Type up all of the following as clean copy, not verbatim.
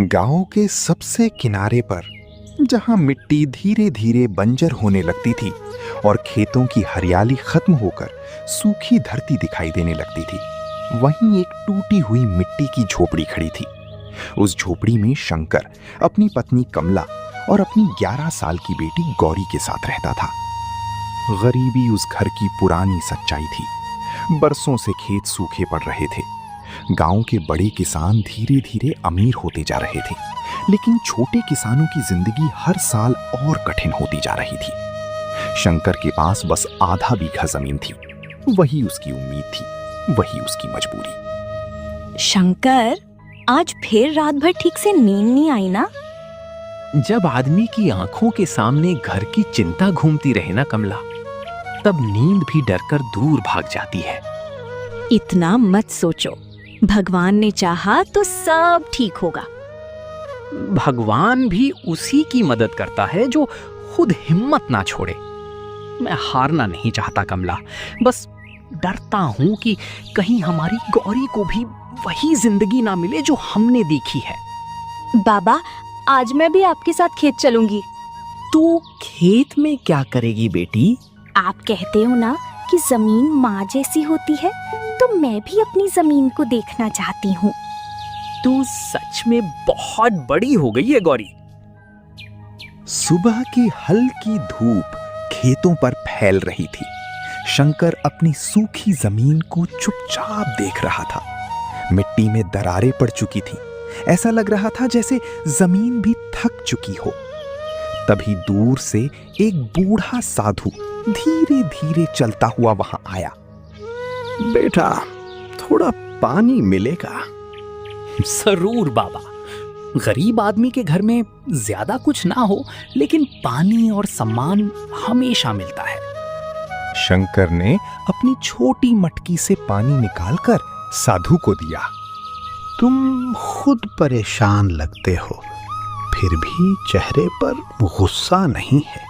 गांव के सबसे किनारे पर, जहां मिट्टी धीरे धीरे बंजर होने लगती थी और खेतों की हरियाली खत्म होकर सूखी धरती दिखाई देने लगती थी, वहीं एक टूटी हुई मिट्टी की झोपड़ी खड़ी थी। उस झोपड़ी में शंकर अपनी पत्नी कमला और अपनी 11 साल की बेटी गौरी के साथ रहता था। गरीबी उस घर की पुरानी सच्चाई थी। बरसों से खेत सूखे पड़ रहे थे। गांव के बड़े किसान धीरे धीरे अमीर होते जा रहे थे, लेकिन छोटे किसानों की जिंदगी हर साल और कठिन होती जा रही थी। शंकर के पास बस आधा बीघा जमीन थी। वही उसकी उम्मीद थी, वही उसकी मजबूरी। शंकर, आज फिर रात भर ठीक से नींद नहीं आई ना? जब आदमी की आंखों के सामने घर की चिंता घूमती रहे ना कमला, तब नींद भी डरकर दूर भाग जाती है। इतना मत सोचो। भगवान ने चाहा तो सब ठीक होगा। भगवान भी उसी की मदद करता है जो खुद हिम्मत ना छोड़े। मैं हारना नहीं चाहता कमला, बस डरता हूं कि कहीं हमारी गौरी को भी वही जिंदगी ना मिले जो हमने देखी है। बाबा, आज मैं भी आपके साथ खेत चलूंगी। तू खेत में क्या करेगी बेटी? आप कहते हो ना कि जमीन माँ जैसी होती है, तो मैं भी अपनी जमीन को देखना चाहती हूँ। तू सच में बहुत बड़ी हो गई है गौरी। सुबह की हल्की धूप खेतों पर फैल रही थी। शंकर अपनी सूखी जमीन को चुपचाप देख रहा था। मिट्टी में दरारें पड़ चुकी थी। ऐसा लग रहा था जैसे जमीन भी थक चुकी हो। तभी दूर से एक बूढ़ा साधु धीरे धीरे चलता हुआ वहां आया। बेटा, थोड़ा पानी मिलेगा? जरूर बाबा। गरीब आदमी के घर में ज्यादा कुछ ना हो, लेकिन पानी और सम्मान हमेशा मिलता है। शंकर ने अपनी छोटी मटकी से पानी निकालकर साधु को दिया। तुम खुद परेशान लगते हो, फिर भी चेहरे पर गुस्सा नहीं है।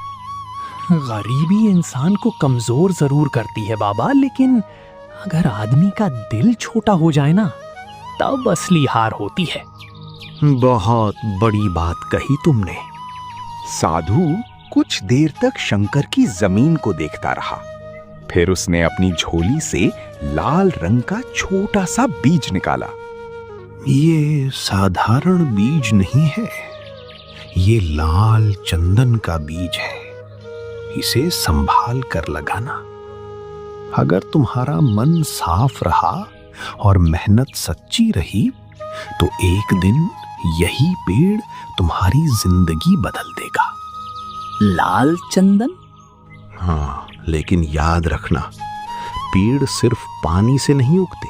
गरीबी इंसान को कमजोर जरूर करती है बाबा, लेकिन अगर आदमी का दिल छोटा हो जाए ना, तब असली हार होती है। बहुत बड़ी बात कही तुमने। साधु कुछ देर तक शंकर की जमीन को देखता रहा। फिर उसने अपनी झोली से लाल रंग का छोटा सा बीज निकाला। ये साधारण बीज नहीं है, ये लाल चंदन का बीज है। इसे संभाल कर लगाना। अगर तुम्हारा मन साफ रहा और मेहनत सच्ची रही, तो एक दिन यही पेड़ तुम्हारी जिंदगी बदल देगा। लाल चंदन? हाँ, लेकिन याद रखना, पेड़ सिर्फ पानी से नहीं उगते,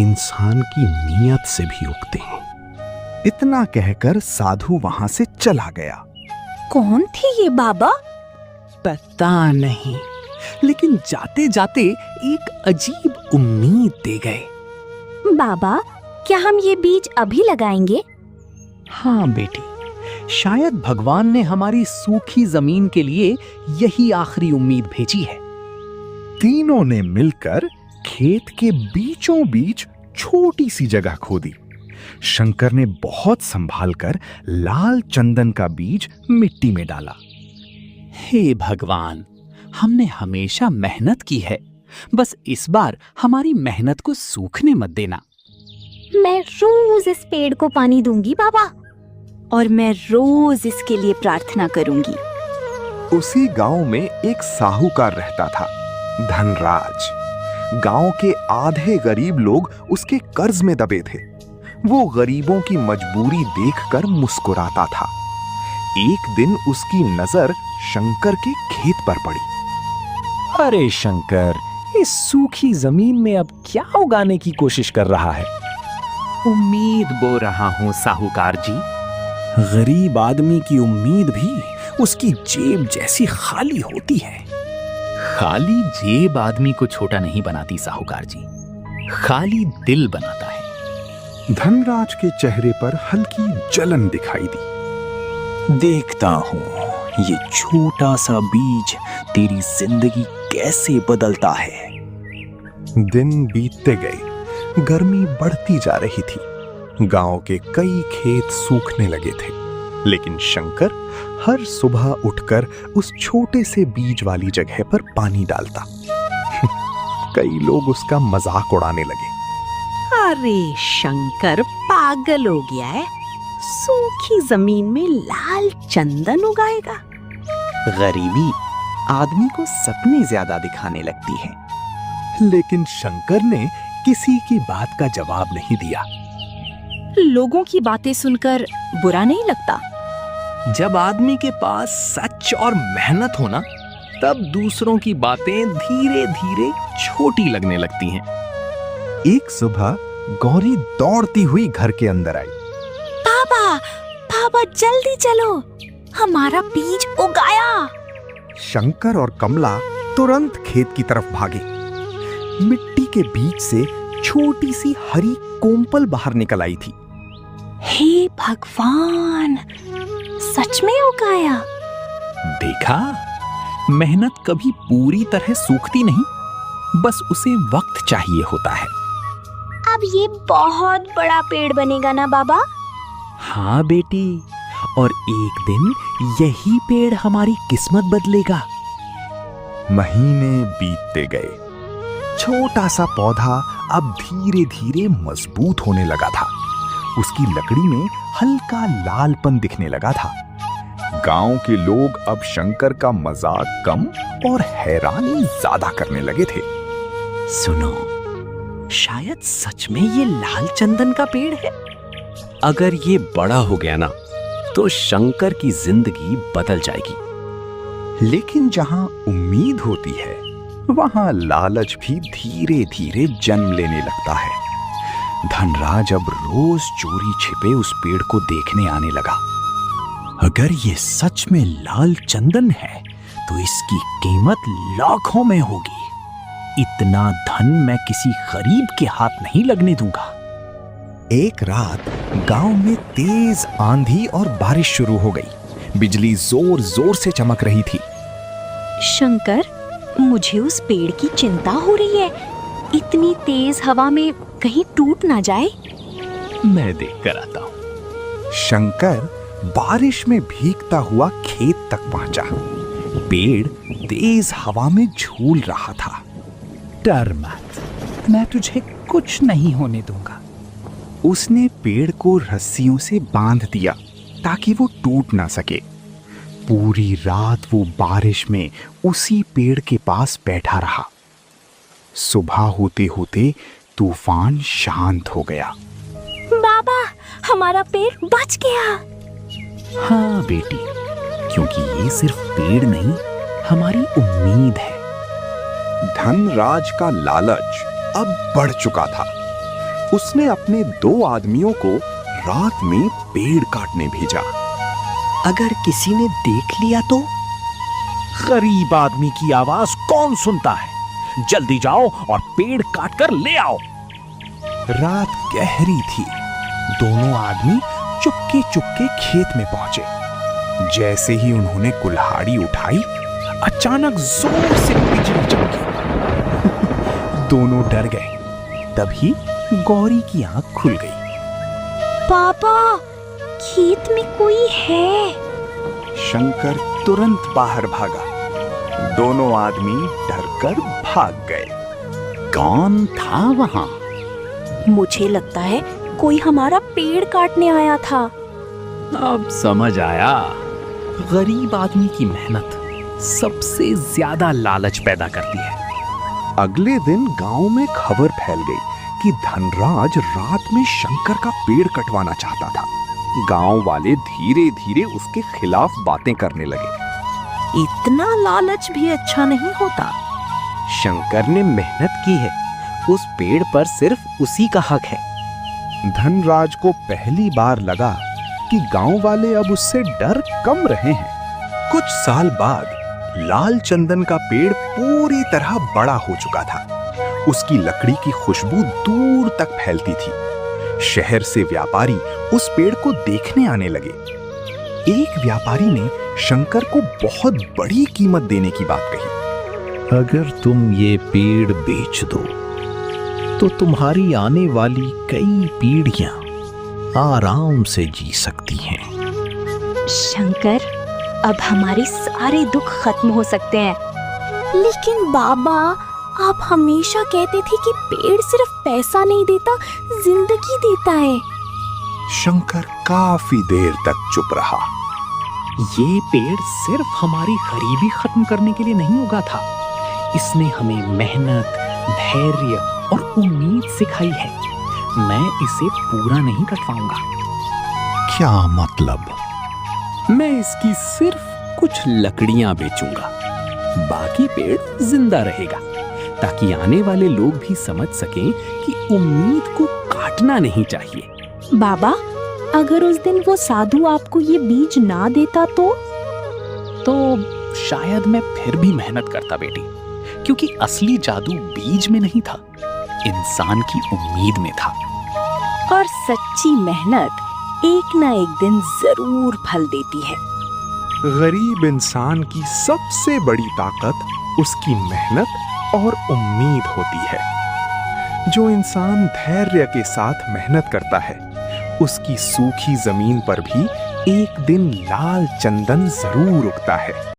इंसान की नीयत से भी उगते हैं। इतना कहकर साधु वहां से चला गया। कौन थी ये बाबा? पता नहीं, लेकिन जाते जाते एक अजीब उम्मीद दे गए। बाबा, क्या हम ये बीज अभी लगाएंगे? हाँ बेटी, शायद भगवान ने हमारी सूखी जमीन के लिए यही आखिरी उम्मीद भेजी है। तीनों ने मिलकर खेत के बीचों बीच छोटी सी जगह खोदी। शंकर ने बहुत संभाल कर लाल चंदन का बीज मिट्टी में डाला। हे भगवान, हमने हमेशा मेहनत की है, बस इस बार हमारी मेहनत को सूखने मत देना। मैं रोज इस पेड़ को पानी दूंगी बाबा, और मैं रोज इसके लिए प्रार्थना करूंगी। उसी गांव में एक साहूकार रहता था, धनराज। गांव के आधे गरीब लोग उसके कर्ज में दबे थे। वो गरीबों की मजबूरी देखकर मुस्कुराता था। एक दिन उसकी नजर शंकर के खेत पर पड़ी। अरे शंकर, इस सूखी जमीन में अब क्या उगाने की कोशिश कर रहा है? उम्मीद बो रहा हूं साहूकार जी। गरीब आदमी की उम्मीद भी उसकी जेब जैसी खाली होती है। खाली जेब आदमी को छोटा नहीं बनाती साहूकार जी, खाली दिल बनाता है। धनराज के चेहरे पर हल्की जलन दिखाई दी। देखता हूं ये छोटा सा बीज तेरी जिंदगी कैसे बदलता है। दिन बीतते गए। गर्मी बढ़ती जा रही थी। गांव के कई खेत सूखने लगे थे, लेकिन शंकर हर सुबह उठकर उस छोटे से बीज वाली जगह पर पानी डालता। कई लोग उसका मजाक उड़ाने लगे। अरे शंकर पागल हो गया है, सूखी जमीन में लाल चंदन उगाएगा। गरीबी आदमी को सपने ज्यादा दिखाने लगती है। लेकिन शंकर ने किसी की बात का जवाब नहीं दिया। लोगों की बातें सुनकर बुरा नहीं लगता। जब आदमी के पास सच और मेहनत हो ना, तब दूसरों की बातें धीरे धीरे छोटी लगने लगती हैं। एक सुबह गौरी दौड़ती हुई घर के अंदर आई। पापा, पापा जल्दी चलो, हमारा बीज उगाया। शंकर और कमला तुरंत खेत की तरफ भागे। मिट्टी के बीच से छोटी सी हरी कोम्पल बाहर निकल आई थी। हे भगवान, सच में उगाया। देखा, मेहनत कभी पूरी तरह सूखती नहीं, बस उसे वक्त चाहिए होता है। अब ये बहुत बड़ा पेड़ बनेगा ना बाबा? हाँ बेटी, और एक दिन यही पेड़ हमारी किस्मत बदलेगा। महीने बीतते गए। छोटा सा पौधा अब धीरे धीरे मजबूत होने लगा था। उसकी लकड़ी में हल्का लालपन दिखने लगा था। गांव के लोग अब शंकर का मजाक कम और हैरानी ज्यादा करने लगे थे। सुनो, शायद सच में ये लाल चंदन का पेड़ है। अगर ये बड़ा हो गया ना, तो शंकर की जिंदगी बदल जाएगी। लेकिन जहां उम्मीद होती है, वहां लालच भी धीरे धीरे जन्म लेने लगता है। धनराज अब रोज चोरी छिपे उस पेड़ को देखने आने लगा। अगर ये सच में लाल चंदन है, तो इसकी कीमत लाखों में होगी। इतना धन मैं किसी गरीब के हाथ नहीं लगने दूंगा। एक रात गांव में तेज आंधी और बारिश शुरू हो गई। बिजली जोर जोर से चमक रही थी। शंकर, मुझे उस पेड़ की चिंता हो रही है। इतनी तेज हवा में कहीं टूट ना जाए। मैं देख कर आता हूं। शंकर बारिश में भीगता हुआ खेत तक पहुंचा। पेड़ तेज हवा में झूल रहा था। डर मत, मैं तुझे कुछ नहीं होने दूंगा। उसने पेड़ को रस्सियों से बांध दिया ताकि वो टूट ना सके। पूरी रात वो बारिश में उसी पेड़ के पास बैठा रहा। सुबह होते होते तूफान शांत हो गया। बाबा, हमारा पेड़ बच गया। हाँ बेटी, क्योंकि ये सिर्फ पेड़ नहीं, हमारी उम्मीद है। धनराज का लालच अब बढ़ चुका था। उसने अपने 2 आदमियों को रात में पेड़ काटने भेजा। अगर किसी ने देख लिया तो? गरीब आदमी की आवाज कौन सुनता है? जल्दी जाओ और पेड़ काटकर ले आओ। रात गहरी थी। दोनों आदमी चुपके चुपके खेत में पहुंचे। जैसे ही उन्होंने कुल्हाड़ी उठाई, अचानक जोर से बिजली चमकी। दोनों डर गए। तभी गौरी की आंख खुल गई। पापा, खेत में कोई है। शंकर तुरंत बाहर भागा। दोनों आदमी डरकर भाग गए। कौन था वहां? मुझे लगता है कोई हमारा पेड़ काटने आया था। अब समझ आया। गरीब आदमी की मेहनत सबसे ज्यादा लालच पैदा करती है। अगले दिन गांव में खबर फैल गई कि धनराज रात में शंकर का पेड़ कटवाना चाहता था। गांव वाले धीरे धीरे उसके खिलाफ बातें करने लगे। इतना लालच भी अच्छा नहीं होता। शंकर ने मेहनत की है, उस पेड़ पर सिर्फ उसी का हक है। धनराज को पहली बार लगा कि गांव वाले अब उससे डर कम रहे हैं। कुछ साल बाद लाल चंदन का पेड़ पूरी तरह बड़ा हो चुका था। उसकी लकड़ी की खुशबू दूर तक फैलती थी। शहर से व्यापारी उस पेड़ को देखने आने लगे। एक व्यापारी ने शंकर को बहुत बड़ी कीमत देने की बात कही। अगर तुम ये पेड़ बेच दो, तो तुम्हारी आने वाली कई पीढ़ियां आराम से जी सकती हैं। शंकर, अब हमारे सारे दुख खत्म हो सकते हैं। लेकिन बाबा, आप हमेशा कहते थे कि पेड़ सिर्फ पैसा नहीं देता, जिंदगी देता है। शंकर काफी देर तक चुप रहा। ये पेड़ सिर्फ हमारी गरीबी खत्म करने के लिए नहीं उगा था। इसने हमें मेहनत, धैर्य और उम्मीद सिखाई है। मैं इसे पूरा नहीं कटवाऊंगा। क्या मतलब? मैं इसकी सिर्फ कुछ लकड़ियां बेचूंगा, बाकी पेड़ जिंदा रहेगा, ताकि आने वाले लोग भी समझ सकें कि उम्मीद को काटना नहीं चाहिए। बाबा, अगर उस दिन वो साधु आपको ये बीज ना देता तो शायद मैं फिर भी मेहनत करता बेटी, क्योंकि असली जादू बीज में नहीं था, इंसान की उम्मीद में था। और सच्ची मेहनत एक ना एक दिन जरूर फल देती है। गरीब इंसान की सबसे बड़ी ताकत उसकी मेहनत और उम्मीद होती है। जो इंसान धैर्य के साथ मेहनत करता है, उसकी सूखी जमीन पर भी एक दिन लाल चंदन जरूर उगता है।